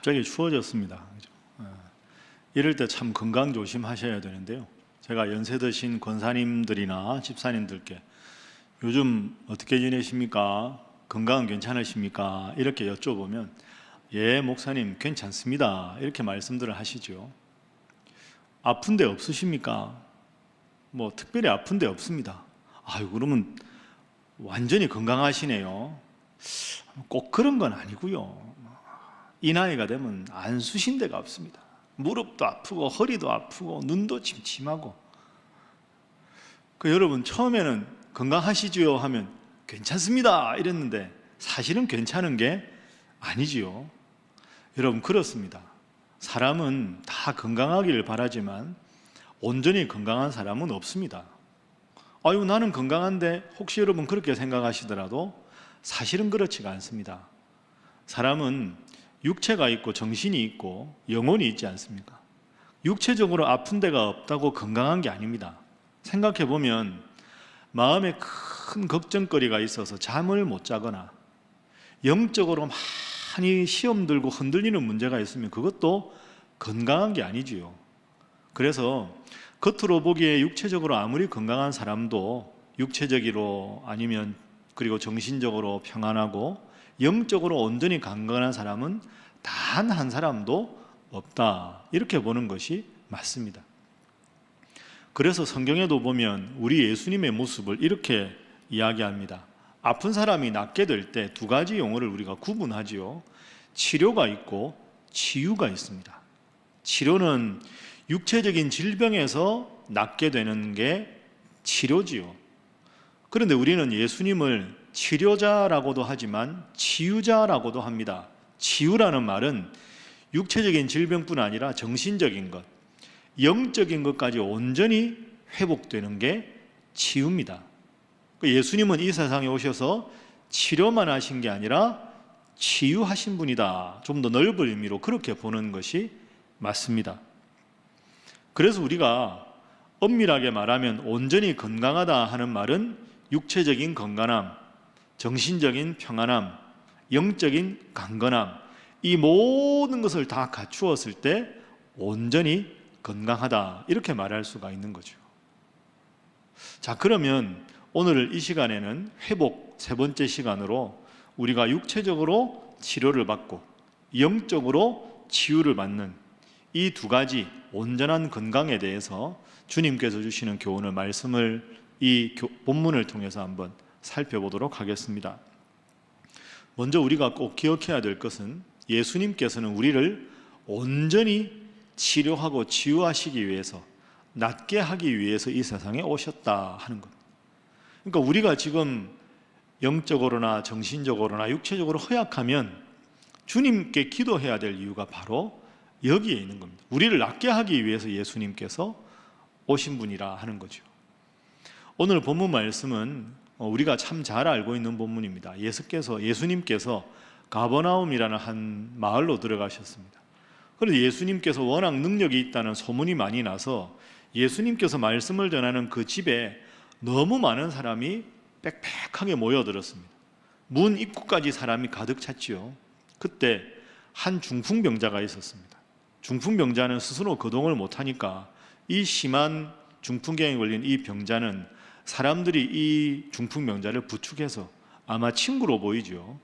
갑자기 추워졌습니다. 그죠? 이럴 때 참 건강 조심하셔야 되는데요. 제가 연세 드신 권사님들이나 집사님들께 요즘 어떻게 지내십니까? 건강은 괜찮으십니까? 이렇게 여쭤보면 예, 목사님 괜찮습니다. 이렇게 말씀들을 하시죠. 아픈 데 없으십니까? 뭐 특별히 아픈 데 없습니다. 아유, 그러면 완전히 건강하시네요. 꼭 그런 건 아니고요. 이 나이가 되면 안 쑤신 데가 없습니다. 무릎도 아프고 허리도 아프고 눈도 침침하고. 여러분 처음에는 건강하시지요 하면 괜찮습니다 이랬는데 사실은 괜찮은 게 아니지요. 여러분 그렇습니다. 사람은 다 건강하기를 바라지만 온전히 건강한 사람은 없습니다. 아유, 나는 건강한데, 혹시 여러분 그렇게 생각하시더라도 사실은 그렇지가 않습니다. 사람은 육체가 있고 정신이 있고 영혼이 있지 않습니까? 육체적으로 아픈 데가 없다고 건강한 게 아닙니다. 생각해 보면 마음에 큰 걱정거리가 있어서 잠을 못 자거나 영적으로 많이 시험 들고 흔들리는 문제가 있으면 그것도 건강한 게 아니지요. 그래서 겉으로 보기에 육체적으로 아무리 건강한 사람도 육체적으로 아니면 그리고 정신적으로 평안하고 영적으로 온전히 강건한 사람은 단 한 사람도 없다, 이렇게 보는 것이 맞습니다. 그래서 성경에도 보면 우리 예수님의 모습을 이렇게 이야기합니다. 아픈 사람이 낫게 될 때 두 가지 용어를 우리가 구분하지요. 치료가 있고 치유가 있습니다. 치료는 육체적인 질병에서 낫게 되는 게 치료지요. 그런데 우리는 예수님을 치료자라고도 하지만 치유자라고도 합니다. 치유라는 말은 육체적인 질병뿐 아니라 정신적인 것, 영적인 것까지 온전히 회복되는 게 치유입니다. 예수님은 이 세상에 오셔서 치료만 하신 게 아니라 치유하신 분이다. 좀 더 넓은 의미로 그렇게 보는 것이 맞습니다. 그래서 우리가 엄밀하게 말하면 온전히 건강하다 하는 말은 육체적인 건강함, 정신적인 평안함, 영적인 강건함, 이 모든 것을 다 갖추었을 때 온전히 건강하다, 이렇게 말할 수가 있는 거죠. 자, 그러면 오늘 이 시간에는 회복 세 번째 시간으로 우리가 육체적으로 치료를 받고 영적으로 치유를 받는 이 두 가지 온전한 건강에 대해서 주님께서 주시는 교훈을, 말씀을 이 본문을 통해서 한번 살펴보도록 하겠습니다. 먼저 우리가 꼭 기억해야 될 것은 예수님께서는 우리를 온전히 치료하고 치유하시기 위해서, 낫게 하기 위해서 이 세상에 오셨다 하는 것. 그러니까 우리가 지금 영적으로나 정신적으로나 육체적으로 허약하면 주님께 기도해야 될 이유가 바로 여기에 있는 겁니다. 우리를 낫게 하기 위해서 예수님께서 오신 분이라 하는 거죠. 오늘 본문 말씀은 우리가 참 잘 알고 있는 본문입니다. 예수님께서 가버나움이라는 한 마을로 들어가셨습니다. 그런데 예수님께서 워낙 능력이 있다는 소문이 많이 나서 예수님께서 말씀을 전하는 그 집에 너무 많은 사람이 빽빽하게 모여들었습니다. 문 입구까지 사람이 가득 찼지요. 그때 한 중풍병자가 있었습니다. 중풍병자는 스스로 거동을 못하니까 이 심한 중풍병에 걸린 이 병자는 사람들이 이 중풍병자를 부축해서, 아마 친구로 보이죠,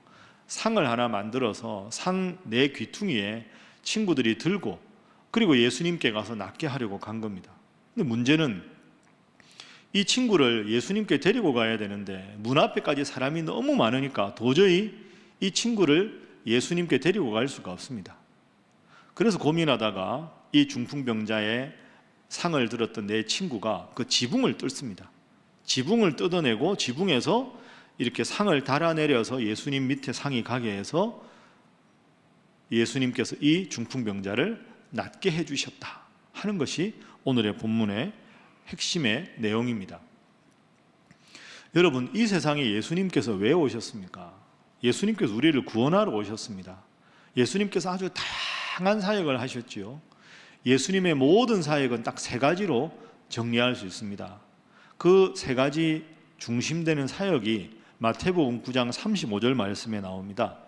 상을 하나 만들어서 상 내 귀퉁이에 친구들이 들고 그리고 예수님께 가서 낫게 하려고 간 겁니다. 근데 문제는 이 친구를 예수님께 데리고 가야 되는데 문 앞에까지 사람이 너무 많으니까 도저히 이 친구를 예수님께 데리고 갈 수가 없습니다. 그래서 고민하다가 이 중풍병자의 상을 들었던 내 친구가 그 지붕을 뚫습니다. 지붕을 뜯어내고 지붕에서 이렇게 상을 달아내려서 예수님 밑에 상이 가게 해서 예수님께서 이 중풍병자를 낫게 해주셨다 하는 것이 오늘의 본문의 핵심의 내용입니다. 여러분, 이 세상에 예수님께서 왜 오셨습니까? 예수님께서 우리를 구원하러 오셨습니다. 예수님께서 아주 다양한 사역을 하셨지요. 예수님의 모든 사역은 딱 세 가지로 정리할 수 있습니다. 그 세 가지 중심되는 사역이 마태복음 9장 35절 말씀에 나옵니다.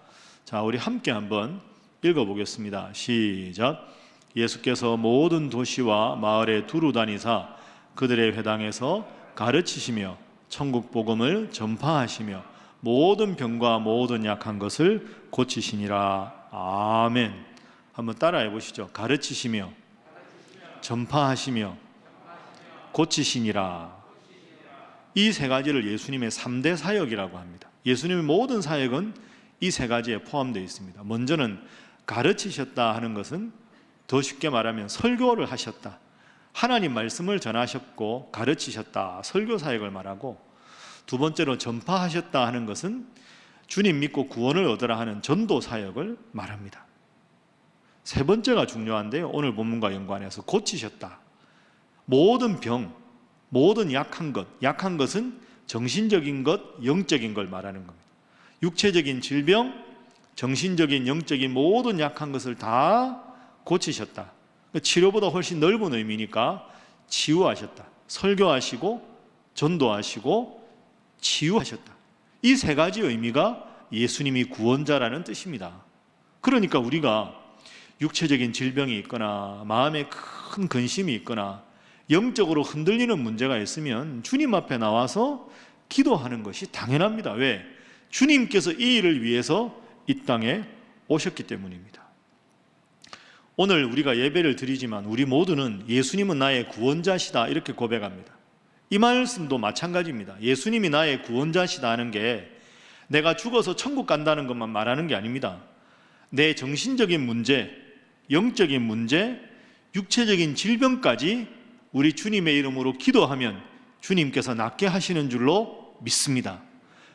자, 우리 함께 한번 읽어보겠습니다. 시작. 예수께서 모든 도시와 마을에 두루 다니사 그들의 회당에서 가르치시며 천국 복음을 전파하시며 모든 병과 모든 약한 것을 고치시니라. 아멘. 한번 따라해 보시죠. 가르치시며 전파하시며 고치시니라. 이 세 가지를 예수님의 3대 사역이라고 합니다. 예수님의 모든 사역은 이 세 가지에 포함되어 있습니다. 먼저는 가르치셨다 하는 것은 더 쉽게 말하면 설교를 하셨다. 하나님 말씀을 전하셨고 가르치셨다. 설교 사역을 말하고, 두 번째로 전파하셨다 하는 것은 주님 믿고 구원을 얻으라 하는 전도 사역을 말합니다. 세 번째가 중요한데요. 오늘 본문과 연관해서 고치셨다. 모든 병, 모든 약한 것, 약한 것은 정신적인 것, 영적인 걸 말하는 겁니다. 육체적인 질병, 정신적인, 영적인 모든 약한 것을 다 고치셨다. 치료보다 훨씬 넓은 의미니까 치유하셨다. 설교하시고 전도하시고 치유하셨다. 이 세 가지 의미가 예수님이 구원자라는 뜻입니다. 그러니까 우리가 육체적인 질병이 있거나 마음에 큰 근심이 있거나 영적으로 흔들리는 문제가 있으면 주님 앞에 나와서 기도하는 것이 당연합니다. 왜? 주님께서 이 일을 위해서 이 땅에 오셨기 때문입니다. 오늘 우리가 예배를 드리지만 우리 모두는 예수님은 나의 구원자시다 이렇게 고백합니다. 이 말씀도 마찬가지입니다. 예수님이 나의 구원자시다 하는 게 내가 죽어서 천국 간다는 것만 말하는 게 아닙니다. 내 정신적인 문제, 영적인 문제, 육체적인 질병까지 우리 주님의 이름으로 기도하면 주님께서 낫게 하시는 줄로 믿습니다.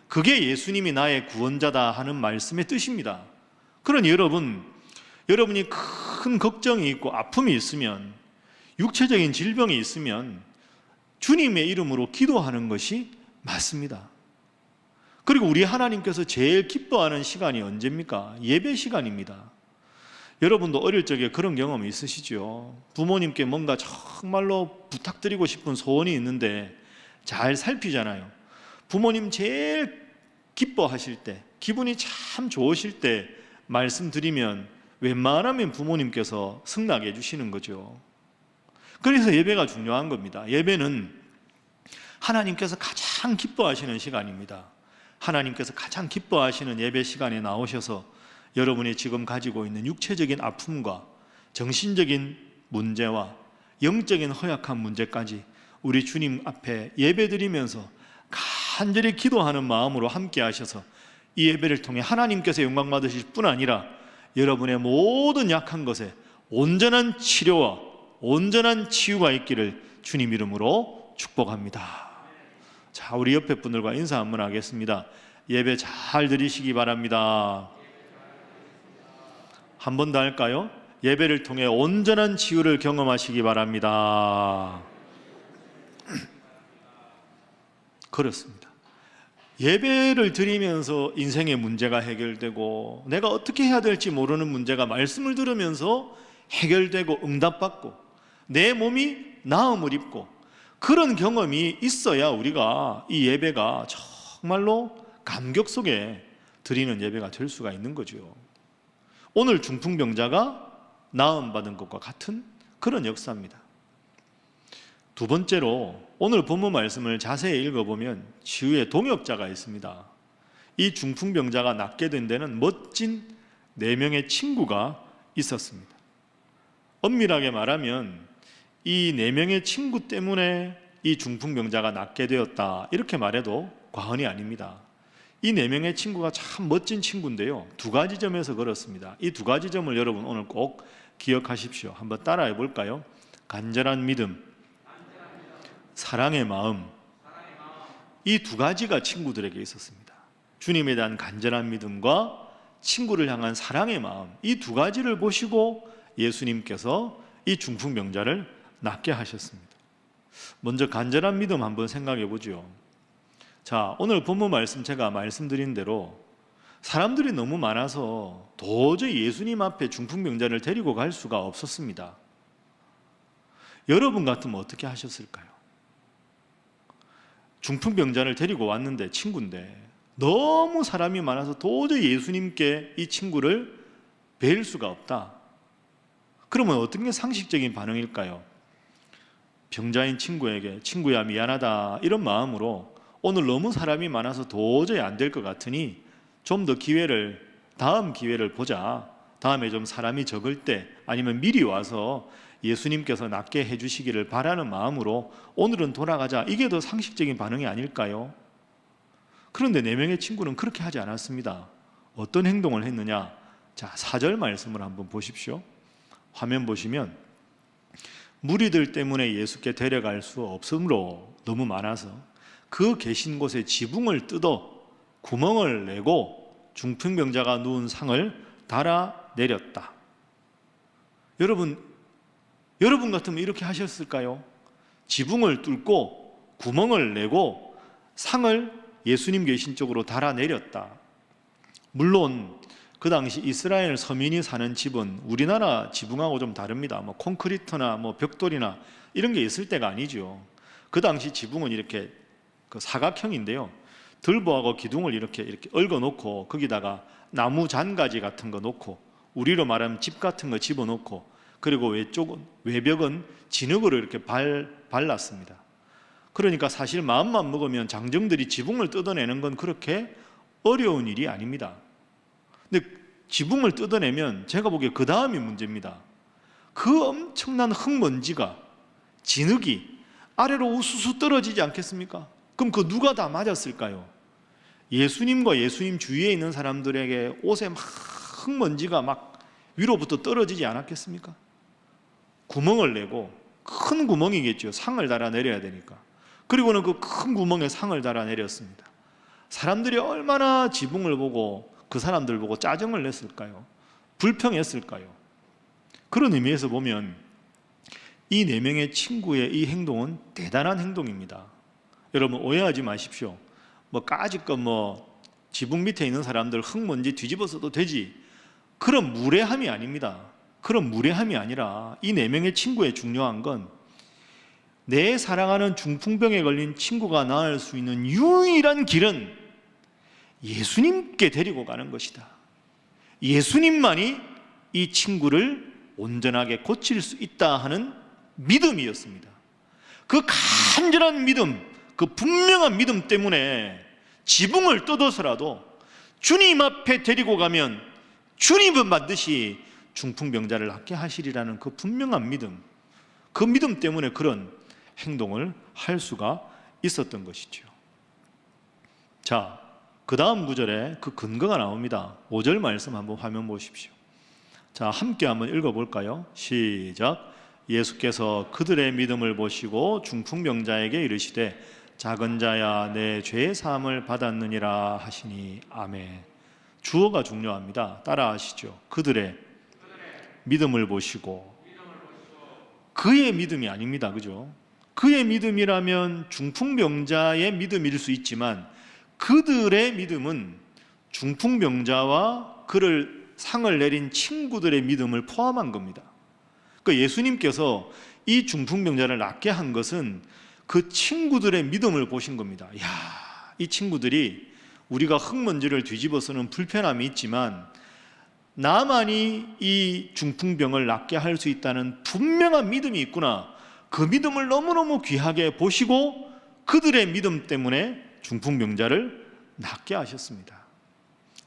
그게 예수님이 나의 구원자다 하는 말씀의 뜻입니다. 그러니 여러분이 큰 걱정이 있고 아픔이 있으면, 육체적인 질병이 있으면 주님의 이름으로 기도하는 것이 맞습니다. 그리고 우리 하나님께서 제일 기뻐하는 시간이 언제입니까? 예배 시간입니다. 여러분도 어릴 적에 그런 경험이 있으시죠? 부모님께 뭔가 정말로 부탁드리고 싶은 소원이 있는데 잘 살피잖아요. 부모님 제일 기뻐하실 때, 기분이 참 좋으실 때 말씀드리면 웬만하면 부모님께서 승낙해 주시는 거죠. 그래서 예배가 중요한 겁니다. 예배는 하나님께서 가장 기뻐하시는 시간입니다. 하나님께서 가장 기뻐하시는 예배 시간에 나오셔서 여러분이 지금 가지고 있는 육체적인 아픔과 정신적인 문제와 영적인 허약한 문제까지 우리 주님 앞에 예배드리면서 간절히 기도하는 마음으로 함께 하셔서 이 예배를 통해 하나님께서 영광 받으실 뿐 아니라 여러분의 모든 약한 것에 온전한 치료와 온전한 치유가 있기를 주님 이름으로 축복합니다. 자, 우리 옆에 분들과 인사 한번 하겠습니다. 예배 잘 드리시기 바랍니다. 한 번 더 할까요? 예배를 통해 온전한 치유를 경험하시기 바랍니다. 그렇습니다. 예배를 드리면서 인생의 문제가 해결되고 내가 어떻게 해야 될지 모르는 문제가 말씀을 들으면서 해결되고 응답받고 내 몸이 나음을 입고 그런 경험이 있어야 우리가 이 예배가 정말로 감격 속에 드리는 예배가 될 수가 있는 거죠. 오늘 중풍병자가 나음받은 것과 같은 그런 역사입니다. 두 번째로 오늘 본문 말씀을 자세히 읽어보면 치유의 동역자가 있습니다. 이 중풍병자가 낫게 된 데는 멋진 4명의 친구가 있었습니다. 엄밀하게 말하면 이 4명의 친구 때문에 이 중풍병자가 낫게 되었다 이렇게 말해도 과언이 아닙니다. 이 4명의 친구가 참 멋진 친구인데요, 2가지 점에서 그렇습니다. 이 2가지 점을 여러분 오늘 꼭 기억하십시오. 한번 따라해 볼까요? 간절한 믿음, 사랑의 마음. 이 2가지가 친구들에게 있었습니다. 주님에 대한 간절한 믿음과 친구를 향한 사랑의 마음, 이 2가지를 보시고 예수님께서 이 중풍병자를 낫게 하셨습니다. 먼저 간절한 믿음 한번 생각해 보죠. 자, 오늘 본문 말씀 제가 말씀드린 대로 사람들이 너무 많아서 도저히 예수님 앞에 중풍병자를 데리고 갈 수가 없었습니다. 여러분 같으면 어떻게 하셨을까요? 중풍병자를 데리고 왔는데, 친구인데 너무 사람이 많아서 도저히 예수님께 이 친구를 배일 수가 없다. 그러면 어떤 게 상식적인 반응일까요? 병자인 친구에게 친구야 미안하다 이런 마음으로 오늘 너무 사람이 많아서 도저히 안 될 것 같으니 좀 더 다음 기회를 보자. 다음에 좀 사람이 적을 때 아니면 미리 와서 예수님께서 낫게 해주시기를 바라는 마음으로 오늘은 돌아가자. 이게 더 상식적인 반응이 아닐까요? 그런데 4명의 친구는 그렇게 하지 않았습니다. 어떤 행동을 했느냐? 자, 4절 말씀을 한번 보십시오. 화면 보시면 무리들 때문에 예수께 데려갈 수 없으므로 너무 많아서 그 계신 곳에 지붕을 뜯어 구멍을 내고 중풍병자가 누운 상을 달아내렸다. 여러분 같으면 이렇게 하셨을까요? 지붕을 뚫고 구멍을 내고 상을 예수님 계신 쪽으로 달아내렸다. 물론 그 당시 이스라엘 서민이 사는 집은 우리나라 지붕하고 좀 다릅니다. 콘크리트나 벽돌이나 이런 게 있을 때가 아니죠. 그 당시 지붕은 이렇게 사각형인데요. 들보하고 기둥을 이렇게 얽어 놓고 거기다가 나무 잔가지 같은 거 놓고 우리로 말하면 집 같은 거 집어 놓고 그리고 외벽은 진흙으로 이렇게 발랐습니다. 그러니까 사실 마음만 먹으면 장정들이 지붕을 뜯어내는 건 그렇게 어려운 일이 아닙니다. 근데 지붕을 뜯어내면 제가 보기에 그 다음이 문제입니다. 그 엄청난 흙먼지가 진흙이 아래로 우수수 떨어지지 않겠습니까? 그럼 그 누가 다 맞았을까요? 예수님과 예수님 주위에 있는 사람들에게 옷에 막 흙먼지가 막 위로부터 떨어지지 않았겠습니까? 구멍을 내고 큰 구멍이겠죠. 상을 달아내려야 되니까. 그리고는 그 큰 구멍에 상을 달아내렸습니다. 사람들이 얼마나 지붕을 보고 그 사람들 보고 짜증을 냈을까요? 불평했을까요? 그런 의미에서 보면 이 4명의 친구의 이 행동은 대단한 행동입니다. 여러분 오해하지 마십시오. 까짓것 지붕 밑에 있는 사람들 흙먼지 뒤집어서도 되지, 그런 무례함이 아닙니다. 그런 무례함이 아니라 이 4명의 친구의 중요한 건 내 사랑하는 중풍병에 걸린 친구가 나을 수 있는 유일한 길은 예수님께 데리고 가는 것이다. 예수님만이 이 친구를 온전하게 고칠 수 있다 하는 믿음이었습니다. 그 간절한 믿음, 그 분명한 믿음 때문에 지붕을 뜯어서라도 주님 앞에 데리고 가면 주님은 반드시 중풍병자를 낫게 하시리라는 그 분명한 믿음, 그 믿음 때문에 그런 행동을 할 수가 있었던 것이죠. 자, 그 다음 구절에 그 근거가 나옵니다. 5절 말씀 한번 화면 보십시오. 자, 함께 한번 읽어볼까요? 시작. 예수께서 그들의 믿음을 보시고 중풍병자에게 이르시되 작은 자야 내 죄의 사함을 받았느니라 하시니 아멘. 주어가 중요합니다. 따라하시죠. 그들의 믿음을 보시고. 그의 믿음이 아닙니다. 그죠? 그의 믿음이라면 중풍병자의 믿음일 수 있지만 그들의 믿음은 중풍병자와 그를 상을 내린 친구들의 믿음을 포함한 겁니다. 그러니까 예수님께서 이 중풍병자를 낫게 한 것은 그 친구들의 믿음을 보신 겁니다. 야, 이 친구들이 우리가 흙먼지를 뒤집어서는 불편함이 있지만 나만이 이 중풍병을 낫게 할 수 있다는 분명한 믿음이 있구나. 그 믿음을 너무너무 귀하게 보시고 그들의 믿음 때문에 중풍병자를 낫게 하셨습니다.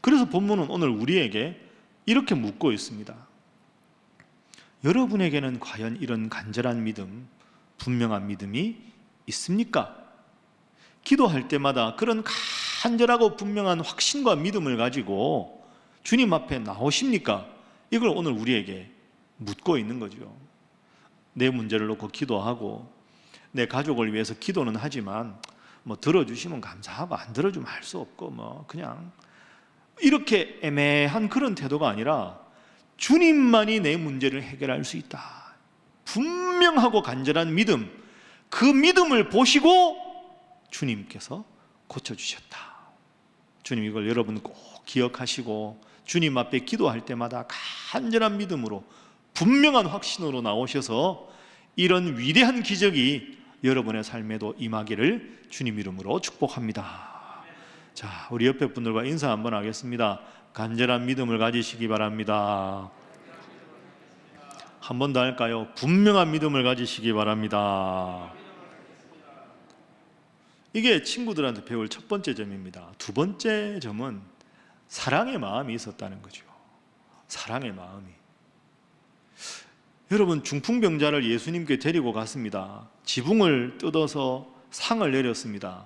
그래서 본문은 오늘 우리에게 이렇게 묻고 있습니다. 여러분에게는 과연 이런 간절한 믿음, 분명한 믿음이 있습니까? 기도할 때마다 그런 간절하고 분명한 확신과 믿음을 가지고 주님 앞에 나오십니까? 이걸 오늘 우리에게 묻고 있는 거죠. 내 문제를 놓고 기도하고 내 가족을 위해서 기도는 하지만 들어주시면 감사하고 안 들어주면 할 수 없고 그냥 이렇게 애매한 그런 태도가 아니라 주님만이 내 문제를 해결할 수 있다. 분명하고 간절한 믿음, 그 믿음을 보시고 주님께서 고쳐주셨다. 주님 이걸 여러분 꼭 기억하시고 주님 앞에 기도할 때마다 간절한 믿음으로 분명한 확신으로 나오셔서 이런 위대한 기적이 여러분의 삶에도 임하기를 주님 이름으로 축복합니다. 자, 우리 옆에 분들과 인사 한번 하겠습니다. 간절한 믿음을 가지시기 바랍니다. 한 번 더 할까요? 분명한 믿음을 가지시기 바랍니다. 이게 친구들한테 배울 첫 번째 점입니다. 두 번째 점은 사랑의 마음이 있었다는 거죠. 사랑의 마음이. 여러분, 중풍병자를 예수님께 데리고 갔습니다. 지붕을 뜯어서 상을 내렸습니다.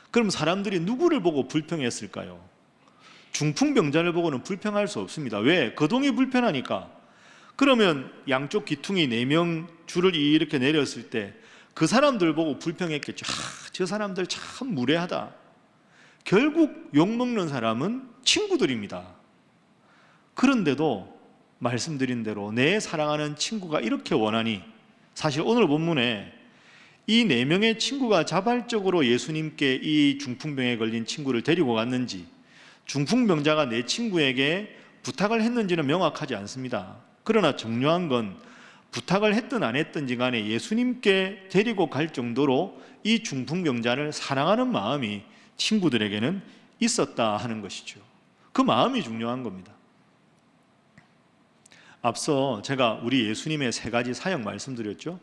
그럼 사람들이 누구를 보고 불평했을까요? 중풍병자를 보고는 불평할 수 없습니다. 왜? 거동이 불편하니까. 그러면 양쪽 귀퉁이 4명 줄을 이렇게 내렸을 때 그 사람들 보고 불평했겠죠. 저 사람들 참 무례하다. 결국 욕먹는 사람은 친구들입니다. 그런데도 말씀드린 대로 내 사랑하는 친구가 이렇게 원하니, 사실 오늘 본문에 이 4명의 친구가 자발적으로 예수님께 이 중풍병에 걸린 친구를 데리고 갔는지, 중풍병자가 내 친구에게 부탁을 했는지는 명확하지 않습니다. 그러나 중요한 건 부탁을 했든 안 했든지 간에 예수님께 데리고 갈 정도로 이 중풍병자를 사랑하는 마음이 친구들에게는 있었다 하는 것이죠. 그 마음이 중요한 겁니다. 앞서 제가 우리 예수님의 3가지 사역 말씀드렸죠.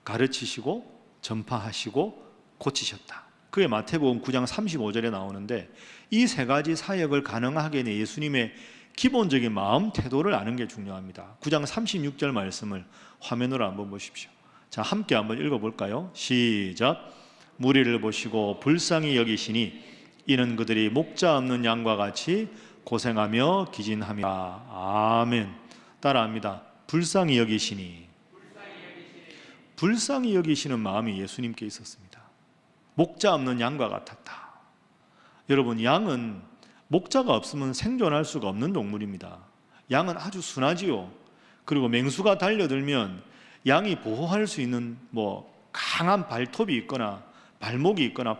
가르치시고 전파하시고 고치셨다. 그게 마태복음 9장 35절에 나오는데, 이 3가지 사역을 가능하게 된 예수님의 기본적인 마음, 태도를 아는 게 중요합니다. 9장 36절 말씀을 화면으로 한번 보십시오. 자, 함께 한번 읽어볼까요? 시작. 무리를 보시고 불쌍히 여기시니 이는 그들이 목자 없는 양과 같이 고생하며 기진하며. 아멘. 따라합니다. 불쌍히 여기시니. 불쌍히 여기시는 마음이 예수님께 있었습니다. 목자 없는 양과 같았다. 여러분, 양은 목자가 없으면 생존할 수가 없는 동물입니다. 양은 아주 순하지요. 그리고 맹수가 달려들면 양이 보호할 수 있는 강한 발톱이 있거나 발목이 있거나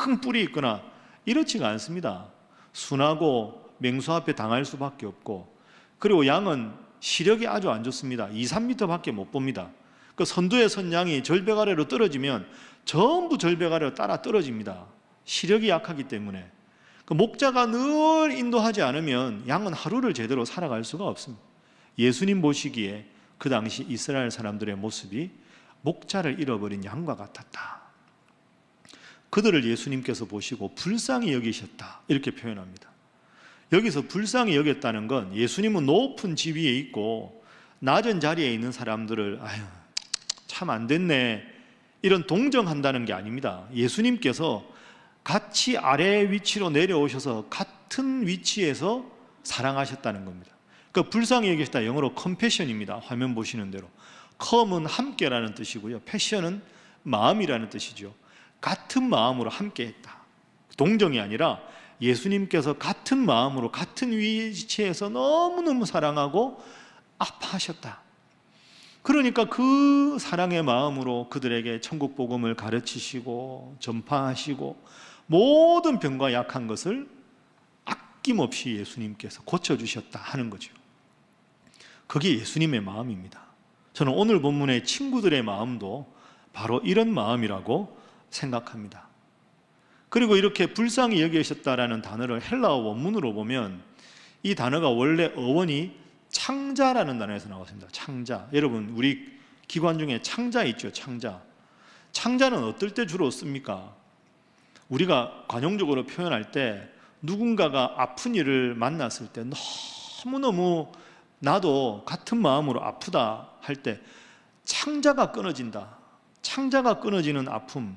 큰 뿔이 있거나 이렇지가 않습니다. 순하고 맹수 앞에 당할 수밖에 없고, 그리고 양은 시력이 아주 안 좋습니다. 2, 3m밖에 못 봅니다. 그 선두에 선 양이 절벽 아래로 떨어지면 전부 절벽 아래로 따라 떨어집니다. 시력이 약하기 때문에. 그 목자가 늘 인도하지 않으면 양은 하루를 제대로 살아갈 수가 없습니다. 예수님 보시기에 그 당시 이스라엘 사람들의 모습이 목자를 잃어버린 양과 같았다. 그들을 예수님께서 보시고 불쌍히 여기셨다, 이렇게 표현합니다. 여기서 불쌍히 여겼다는 건 예수님은 높은 집 위에 있고 낮은 자리에 있는 사람들을 참 안 됐네, 이런 동정한다는 게 아닙니다. 예수님께서 같이 아래 위치로 내려오셔서 같은 위치에서 사랑하셨다는 겁니다. 그러니까 불쌍히 여기셨다, 영어로 컴패션입니다. 화면 보시는 대로. 컴은 함께라는 뜻이고요, 패션은 마음이라는 뜻이죠. 같은 마음으로 함께했다. 동정이 아니라 예수님께서 같은 마음으로 같은 위치에서 너무너무 사랑하고 아파하셨다. 그러니까 그 사랑의 마음으로 그들에게 천국 복음을 가르치시고 전파하시고 모든 병과 약한 것을 아낌없이 예수님께서 고쳐주셨다 하는 거죠. 그게 예수님의 마음입니다. 저는 오늘 본문의 친구들의 마음도 바로 이런 마음이라고 생각합니다. 그리고 이렇게 불쌍히 여기셨다라는 단어를 헬라어 원문으로 보면 이 단어가 원래 어원이 창자라는 단어에서 나왔습니다. 창자. 여러분, 우리 기관 중에 창자 있죠? 창자. 창자는 어떨 때 주로 씁니까? 우리가 관용적으로 표현할 때 누군가가 아픈 일을 만났을 때 너무너무 나도 같은 마음으로 아프다 할 때 창자가 끊어진다. 창자가 끊어지는 아픔,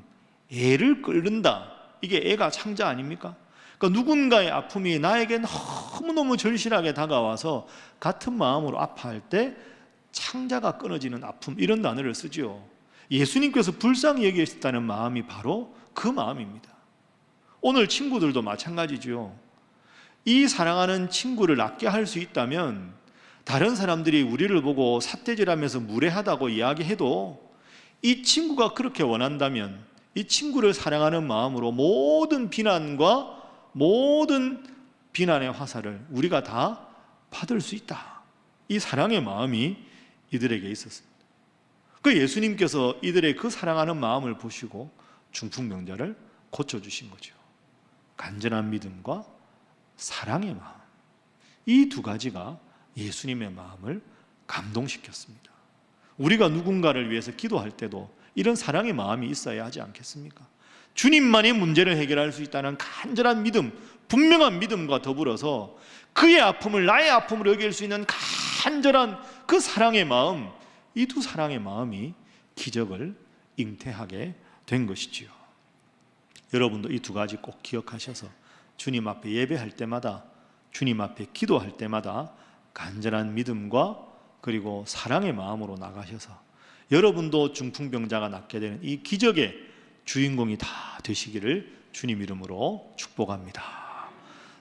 애를 끓는다. 이게 애가 창자 아닙니까? 그러니까 누군가의 아픔이 나에게 너무너무 절실하게 다가와서 같은 마음으로 아파할 때 창자가 끊어지는 아픔, 이런 단어를 쓰지요. 예수님께서 불쌍히 여기셨다는 마음이 바로 그 마음입니다. 오늘 친구들도 마찬가지죠. 이 사랑하는 친구를 낫게 할 수 있다면 다른 사람들이 우리를 보고 삿대질하면서 무례하다고 이야기해도 이 친구가 그렇게 원한다면 이 친구를 사랑하는 마음으로 모든 비난과 모든 비난의 화살을 우리가 다 받을 수 있다. 이 사랑의 마음이 이들에게 있었습니다. 그 예수님께서 이들의 그 사랑하는 마음을 보시고 중풍병자를 고쳐주신 거죠. 간절한 믿음과 사랑의 마음, 이 두 가지가 예수님의 마음을 감동시켰습니다. 우리가 누군가를 위해서 기도할 때도 이런 사랑의 마음이 있어야 하지 않겠습니까? 주님만이 문제를 해결할 수 있다는 간절한 믿음, 분명한 믿음과 더불어서 그의 아픔을 나의 아픔으로 여길 수 있는 간절한 그 사랑의 마음, 이 두 사랑의 마음이 기적을 잉태하게 된 것이지요. 여러분도 이 두 가지 꼭 기억하셔서 주님 앞에 예배할 때마다, 주님 앞에 기도할 때마다 간절한 믿음과 그리고 사랑의 마음으로 나가셔서 여러분도 중풍병자가 낫게 되는 이 기적의 주인공이 다 되시기를 주님 이름으로 축복합니다.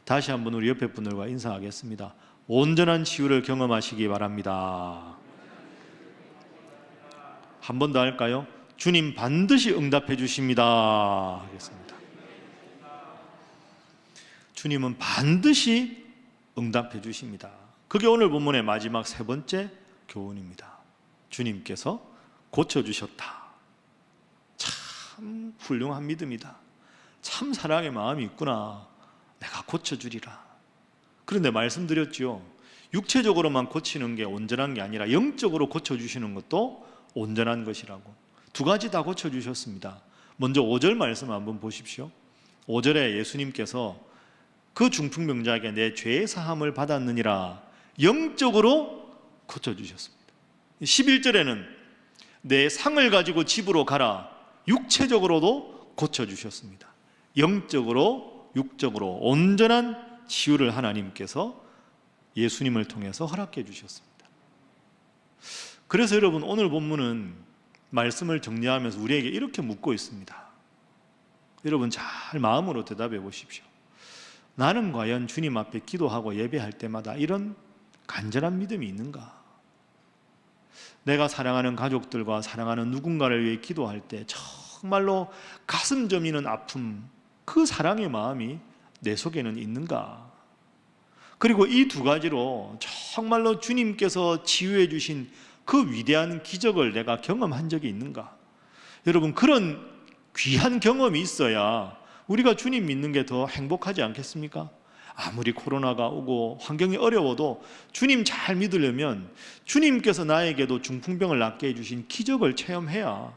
다시 한번 우리 옆에 분들과 인사하겠습니다. 온전한 치유를 경험하시기 바랍니다. 한 번 더 할까요? 주님 반드시 응답해 주십니다 하겠습니다. 주님은 반드시 응답해 주십니다. 그게 오늘 본문의 마지막 세 번째 교훈입니다. 주님께서 고쳐주셨다. 참 훌륭한 믿음이다. 참 사랑의 마음이 있구나. 내가 고쳐주리라. 그런데 말씀드렸죠. 육체적으로만 고치는 게 온전한 게 아니라 영적으로 고쳐주시는 것도 온전한 것이라고. 두 가지 다 고쳐주셨습니다. 먼저 5절 말씀 한번 보십시오. 5절에 예수님께서 그 중풍병자에게 내 죄의 사함을 받았느니라 영적으로 고쳐주셨습니다. 11절에는 내 상을 가지고 집으로 가라 육체적으로도 고쳐주셨습니다. 영적으로 육적으로 온전한 치유를 하나님께서 예수님을 통해서 허락해 주셨습니다. 그래서 여러분 오늘 본문은 말씀을 정리하면서 우리에게 이렇게 묻고 있습니다. 여러분 잘 마음으로 대답해 보십시오. 나는 과연 주님 앞에 기도하고 예배할 때마다 이런 간절한 믿음이 있는가? 내가 사랑하는 가족들과 사랑하는 누군가를 위해 기도할 때 정말로 가슴 저미는 아픔, 그 사랑의 마음이 내 속에는 있는가? 그리고 이 두 가지로 정말로 주님께서 치유해 주신 그 위대한 기적을 내가 경험한 적이 있는가? 여러분 그런 귀한 경험이 있어야 우리가 주님 믿는 게 더 행복하지 않겠습니까? 아무리 코로나가 오고 환경이 어려워도 주님 잘 믿으려면 주님께서 나에게도 중풍병을 낫게 해주신 기적을 체험해야,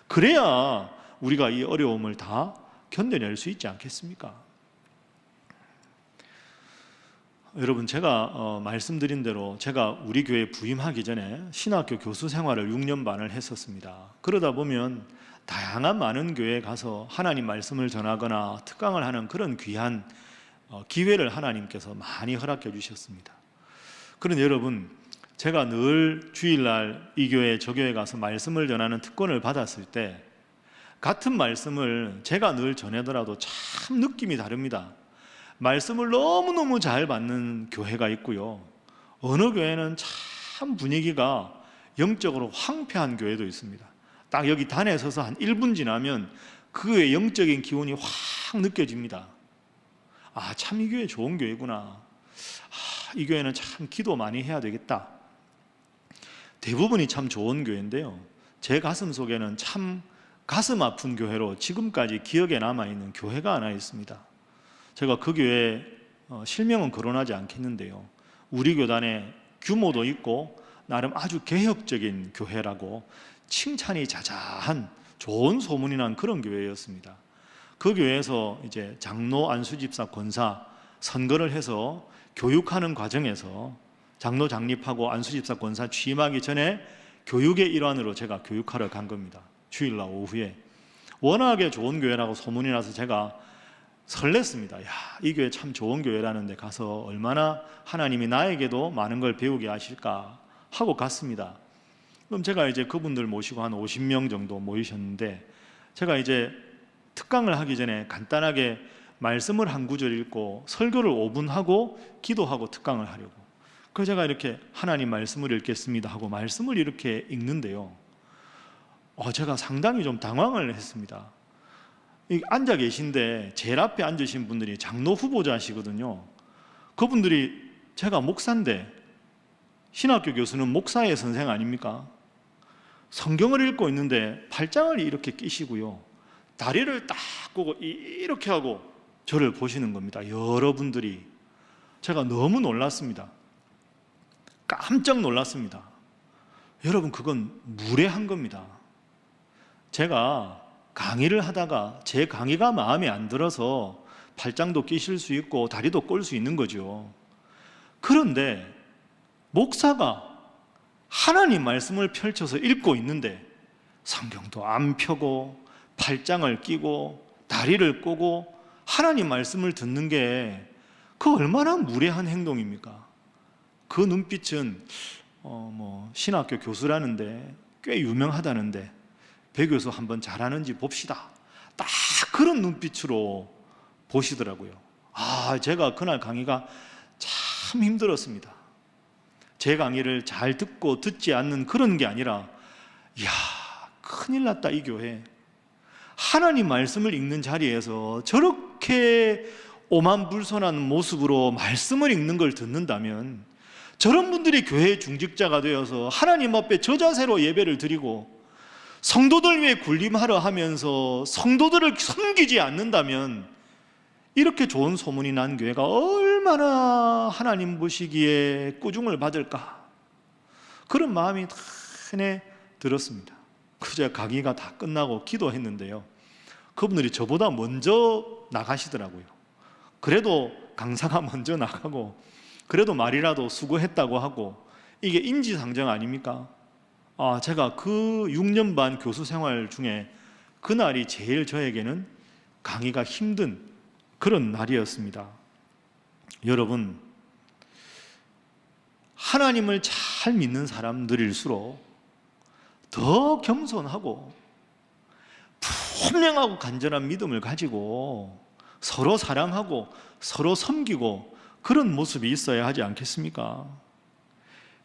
그래야 우리가 이 어려움을 다 견뎌낼 수 있지 않겠습니까? 여러분 제가 말씀드린 대로 제가 우리 교회에 부임하기 전에 신학교 교수 생활을 6년 반을 했었습니다. 그러다 보면 다양한 많은 교회에 가서 하나님 말씀을 전하거나 특강을 하는 그런 귀한 기회를 하나님께서 많이 허락해 주셨습니다. 그런데 여러분 제가 늘 주일날 이 교회 저 교회 가서 말씀을 전하는 특권을 받았을 때 같은 말씀을 제가 늘 전하더라도 참 느낌이 다릅니다. 말씀을 너무너무 잘 받는 교회가 있고요, 어느 교회는 참 분위기가 영적으로 황폐한 교회도 있습니다. 딱 여기 단에 서서 한 1분 지나면 그의 영적인 기운이 확 느껴집니다. 아, 참 이 교회 좋은 교회구나. 아, 이 교회는 참 기도 많이 해야 되겠다. 대부분이 참 좋은 교회인데요, 제 가슴 속에는 참 가슴 아픈 교회로 지금까지 기억에 남아있는 교회가 하나 있습니다. 제가 그 교회 실명은 거론하지 않겠는데요, 우리 교단의 규모도 있고 나름 아주 개혁적인 교회라고 칭찬이 자자한 좋은 소문이 난 그런 교회였습니다. 그 교회에서 이제 장로 안수집사 권사 선거를 해서 교육하는 과정에서 장로 장립하고 안수집사 권사 취임하기 전에 교육의 일환으로 제가 교육하러 간 겁니다. 주일날 오후에. 워낙에 좋은 교회라고 소문이 나서 제가 설렜습니다. 야, 이 교회 참 좋은 교회라는 데 가서 얼마나 하나님이 나에게도 많은 걸 배우게 하실까 하고 갔습니다. 그럼 제가 이제 그분들 모시고 한 50명 정도 모이셨는데, 제가 이제 특강을 하기 전에 간단하게 말씀을 한 구절 읽고 설교를 5분 하고 기도하고 특강을 하려고, 그래서 제가 이렇게 하나님 말씀을 읽겠습니다 하고 말씀을 이렇게 읽는데요, 제가 상당히 좀 당황을 했습니다. 앉아 계신데 제일 앞에 앉으신 분들이 장로 후보자시거든요. 그분들이, 제가 목사인데 신학교 교수는 목사의 선생 아닙니까? 성경을 읽고 있는데 팔짱을 이렇게 끼시고요, 다리를 딱 꼬고 이렇게 하고 저를 보시는 겁니다. 여러분들이. 제가 너무 놀랐습니다. 깜짝 놀랐습니다. 여러분, 그건 무례한 겁니다. 제가 강의를 하다가 제 강의가 마음에 안 들어서 팔짱도 끼실 수 있고 다리도 꼴 수 있는 거죠. 그런데 목사가 하나님 말씀을 펼쳐서 읽고 있는데 성경도 안 펴고 팔짱을 끼고 다리를 꼬고 하나님 말씀을 듣는 게 그 얼마나 무례한 행동입니까? 그 눈빛은 신학교 교수라는데 꽤 유명하다는데 배 교수 한번 잘하는지 봅시다. 딱 그런 눈빛으로 보시더라고요. 제가 그날 강의가 참 힘들었습니다. 제 강의를 잘 듣고 듣지 않는 그런 게 아니라, 이야, 큰일 났다, 이 교회. 하나님 말씀을 읽는 자리에서 저렇게 오만불손한 모습으로 말씀을 읽는 걸 듣는다면 저런 분들이 교회 중직자가 되어서 하나님 앞에 저 자세로 예배를 드리고 성도들 위해 군림하려 하면서 성도들을 섬기지 않는다면 이렇게 좋은 소문이 난 교회가 얼마나 하나님 보시기에 꾸중을 받을까, 그런 마음이 큰에 들었습니다. 그저 강의가 다 끝나고 기도했는데요, 그분들이 저보다 먼저 나가시더라고요. 그래도 강사가 먼저 나가고 그래도 말이라도 수고했다고 하고, 이게 인지상정 아닙니까? 제가 그 6년 반 교수 생활 중에 그날이 제일 저에게는 강의가 힘든 그런 날이었습니다. 여러분, 하나님을 잘 믿는 사람들일수록 더 겸손하고 분명하고 간절한 믿음을 가지고 서로 사랑하고 서로 섬기고 그런 모습이 있어야 하지 않겠습니까?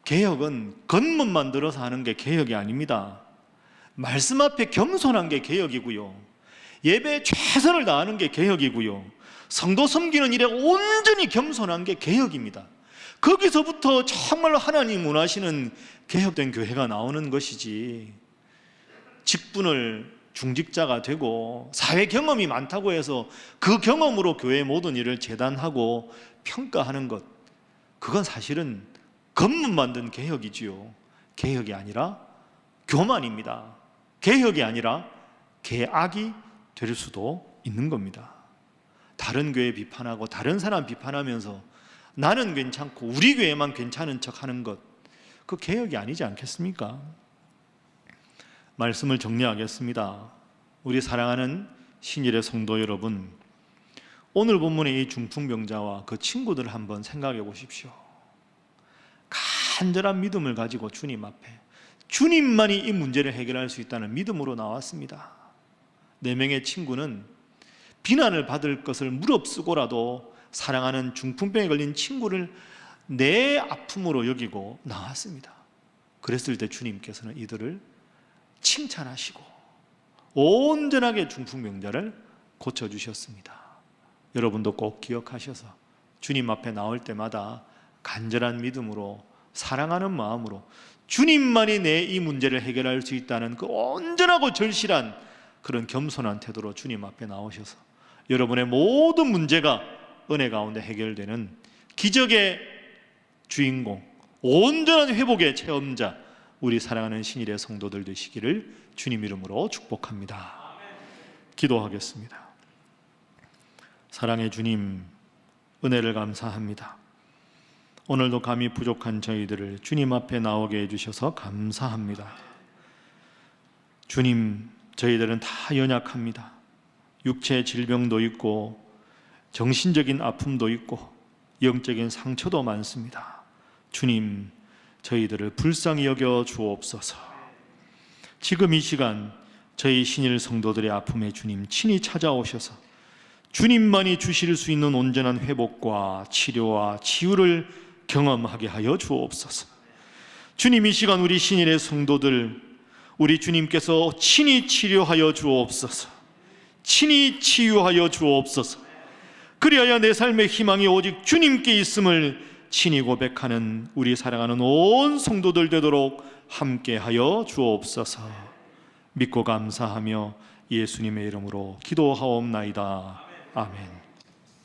개혁은 겉멋만 들어서 하는 게 개혁이 아닙니다. 말씀 앞에 겸손한 게 개혁이고요, 예배에 최선을 다하는 게 개혁이고요, 성도 섬기는 일에 온전히 겸손한 게 개혁입니다. 거기서부터 정말로 하나님 원하시는 개혁된 교회가 나오는 것이지, 직분을 중직자가 되고 사회 경험이 많다고 해서 그 경험으로 교회의 모든 일을 재단하고 평가하는 것, 그건 사실은 겉문 만든 개혁이지요. 개혁이 아니라 교만입니다. 개혁이 아니라 개악이 될 수도 있는 겁니다. 다른 교회 비판하고 다른 사람 비판하면서 나는 괜찮고 우리 교회만 괜찮은 척하는 것, 그 개혁이 아니지 않겠습니까? 말씀을 정리하겠습니다. 우리 사랑하는 신일의 성도 여러분, 오늘 본문의 이 중풍병자와 그 친구들을 한번 생각해 보십시오. 간절한 믿음을 가지고 주님 앞에, 주님만이 이 문제를 해결할 수 있다는 믿음으로 나왔습니다. 4명의 친구는 비난을 받을 것을 무릅쓰고라도 사랑하는 중풍병에 걸린 친구를 내 아픔으로 여기고 나왔습니다. 그랬을 때 주님께서는 이들을 칭찬하시고 온전하게 중풍병자를 고쳐주셨습니다. 여러분도 꼭 기억하셔서 주님 앞에 나올 때마다 간절한 믿음으로, 사랑하는 마음으로 주님만이 내 이 문제를 해결할 수 있다는 그 온전하고 절실한 그런 겸손한 태도로 주님 앞에 나오셔서 여러분의 모든 문제가 은혜 가운데 해결되는 기적의 주인공, 온전한 회복의 체험자, 우리 사랑하는 신일의 성도들 되시기를 주님 이름으로 축복합니다. 기도하겠습니다. 사랑의 주님, 은혜를 감사합니다. 오늘도 감히 부족한 저희들을 주님 앞에 나오게 해주셔서 감사합니다. 주님, 저희들은 다 연약합니다. 육체의 질병도 있고 정신적인 아픔도 있고 영적인 상처도 많습니다. 주님, 저희들을 불쌍히 여겨 주옵소서. 지금 이 시간 저희 신일 성도들의 아픔에 주님 친히 찾아오셔서 주님만이 주실 수 있는 온전한 회복과 치료와 치유를 경험하게 하여 주옵소서. 주님, 이 시간 우리 신일의 성도들, 우리 주님께서 친히 치료하여 주옵소서. 친히 치유하여 주옵소서. 그리하여 내 삶의 희망이 오직 주님께 있음을 친히 고백하는 우리 사랑하는 온 성도들 되도록 함께하여 주옵소서. 믿고 감사하며 예수님의 이름으로 기도하옵나이다. 아멘.